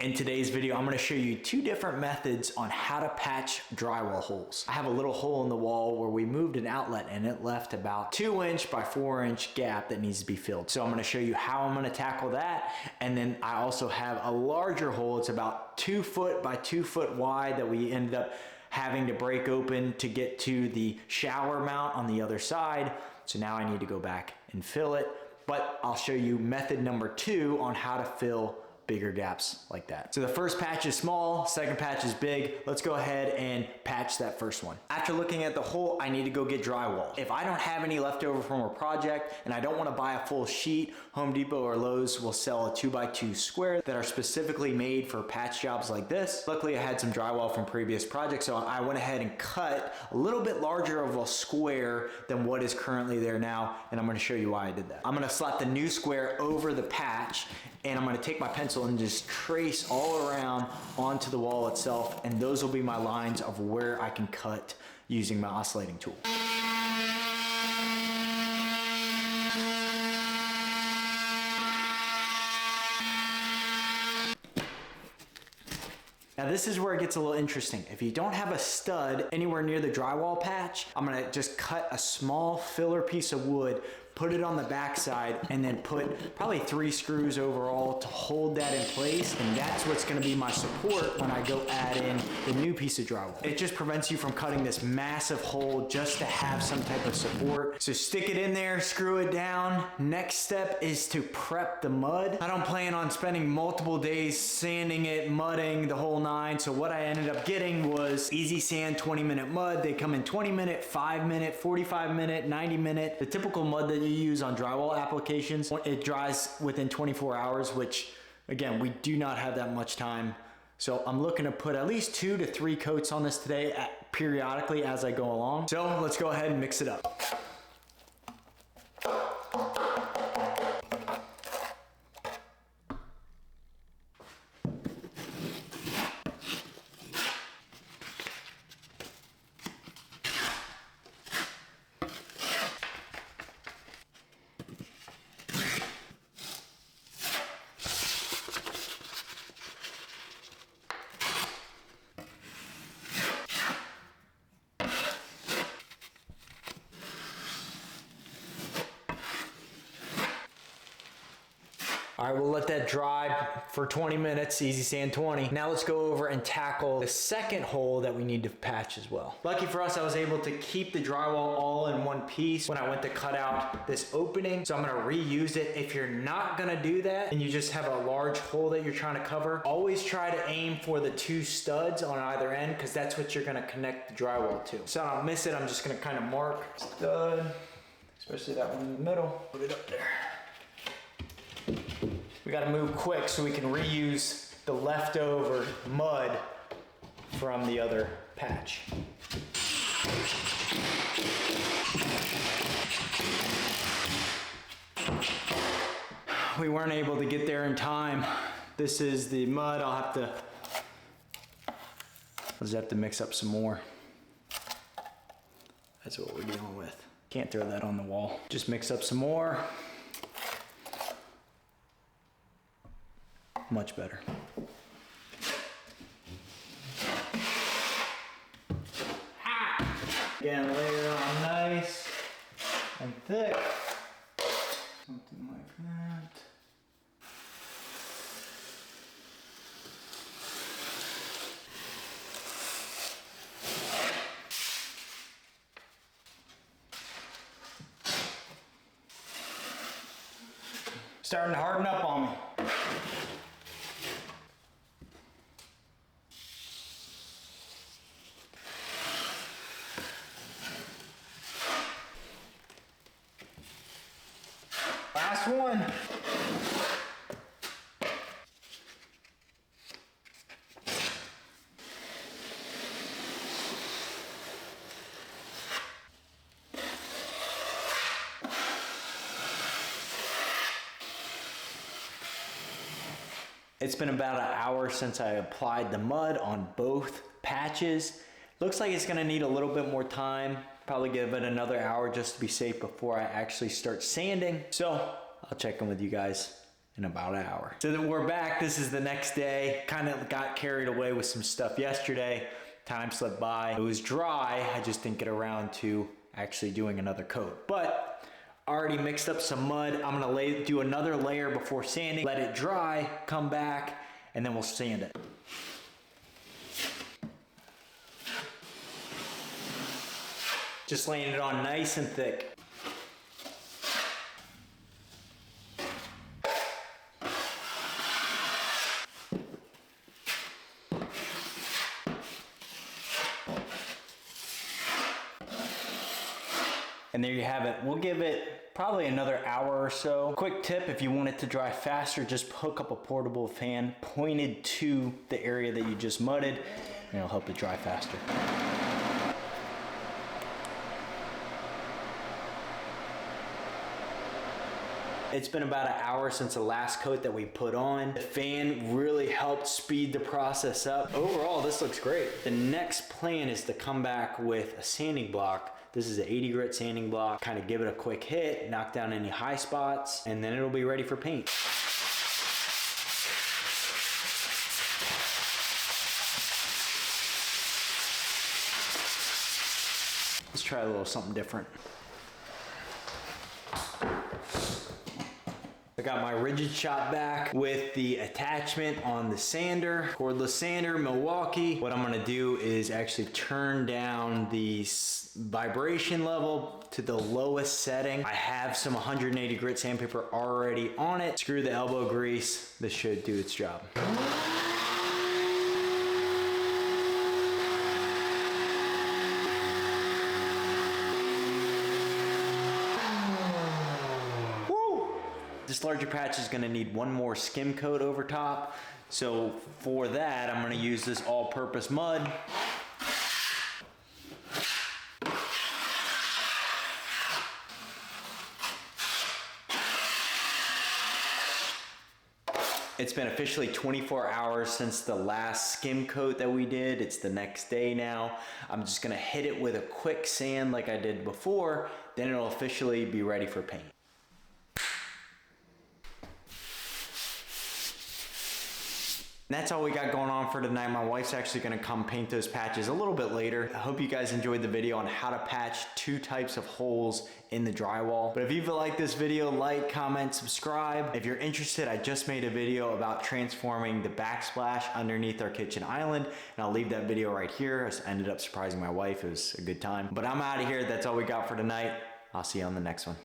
In today's video, I'm gonna show you two different methods on how to patch drywall holes. I have a little hole in the wall where we moved an outlet and it left about 2" by 4" gap that needs to be filled. So I'm gonna show you how I'm gonna tackle that. And then I also have a larger hole. It's about 2 foot by 2 foot wide that we ended up having to break open to get to the shower mount on the other side. So now I need to go back and fill it. But I'll show you method number 2 on how to fill bigger gaps like that. So the first patch is small, second patch is big. Let's go ahead and patch that first one. After looking at the hole, I need to go get drywall. If I don't have any left over from a project and I don't want to buy a full sheet, Home Depot or Lowe's will sell a 2x2 square that are specifically made for patch jobs like this. Luckily, I had some drywall from previous projects, so I went ahead and cut a little bit larger of a square than what is currently there now, and I'm going to show you why I did that. I'm going to slap the new square over the patch, and I'm going to take my pencil and just trace all around onto the wall itself, and those will be my lines of where I can cut using my oscillating tool. Now this is where it gets a little interesting. If you don't have a stud anywhere near the drywall patch, I'm gonna just cut a small filler piece of wood, put it on the back side, and then put probably 3 screws overall to hold that in place. And that's what's gonna be my support when I go add in the new piece of drywall. It just prevents you from cutting this massive hole just to have some type of support. So stick it in there, screw it down. Next step is to prep the mud. I don't plan on spending multiple days sanding it, mudding the whole nine. So what I ended up getting was easy sand 20-minute mud. They come in 20-minute, 5-minute, 45-minute, 90-minute. The typical mud that you use on drywall applications, it dries within 24 hours, which again, we do not have that much time. So I'm looking to put at least 2 to 3 coats on this today periodically as I go along. So let's go ahead and mix it up. All right, we'll let that dry for 20 minutes, easy sand 20. Now let's go over and tackle the second hole that we need to patch as well. Lucky for us, I was able to keep the drywall all in one piece when I went to cut out this opening. So I'm gonna reuse it. If you're not gonna do that and you just have a large hole that you're trying to cover, always try to aim for the 2 studs on either end, because that's what you're gonna connect the drywall to. So I don't miss it, I'm just gonna kind of mark stud, especially that one in the middle. Put it up there. We gotta move quick so we can reuse the leftover mud from the other patch. We weren't able to get there in time. This is the mud. I'll just have to mix up some more. That's what we're dealing with. Can't throw that on the wall. Just mix up some more. Much better. Again, layer on nice and thick. Something like that. Starting to harden up on me. Last one. It's been about an hour since I applied the mud on both patches. Looks like it's gonna need a little bit more time. Probably give it another hour just to be safe before I actually start sanding. So I'll check in with you guys in about an hour. So then we're back. This is the next day. Kind of got carried away with some stuff yesterday. Time slipped by. It was dry. I just didn't get around to actually doing another coat. But already mixed up some mud. I'm gonna do another layer before sanding, let it dry, come back, and then we'll sand it. Just laying it on nice and thick. And there you have it. We'll give it probably another hour or so. Quick tip, if you want it to dry faster, just hook up a portable fan pointed to the area that you just mudded, and it'll help it dry faster. It's been about an hour since the last coat that we put on. The fan really helped speed the process up. Overall, this looks great. The next plan is to come back with a sanding block. This is an 80 grit sanding block. Kind of give it a quick hit, knock down any high spots, and then it'll be ready for paint. Let's try a little something different. I got my rigid shot back with the attachment on the sander, cordless sander, Milwaukee. What I'm gonna do is actually turn down the vibration level to the lowest setting. I have some 180 grit sandpaper already on it. Screw the elbow grease. This should do its job. This larger patch is gonna need one more skim coat over top. So for that, I'm gonna use this all-purpose mud. It's been officially 24 hours since the last skim coat that we did. It's the next day now. I'm just gonna hit it with a quick sand like I did before, then it'll officially be ready for paint. And that's all we got going on for tonight. My wife's actually gonna come paint those patches a little bit later. I hope you guys enjoyed the video on how to patch 2 types of holes in the drywall. But if you've liked this video, like, comment, subscribe. If you're interested, I just made a video about transforming the backsplash underneath our kitchen island, and I'll leave that video right here. I ended up surprising my wife. It was a good time. But I'm out of here. That's all we got for tonight. I'll see you on the next one.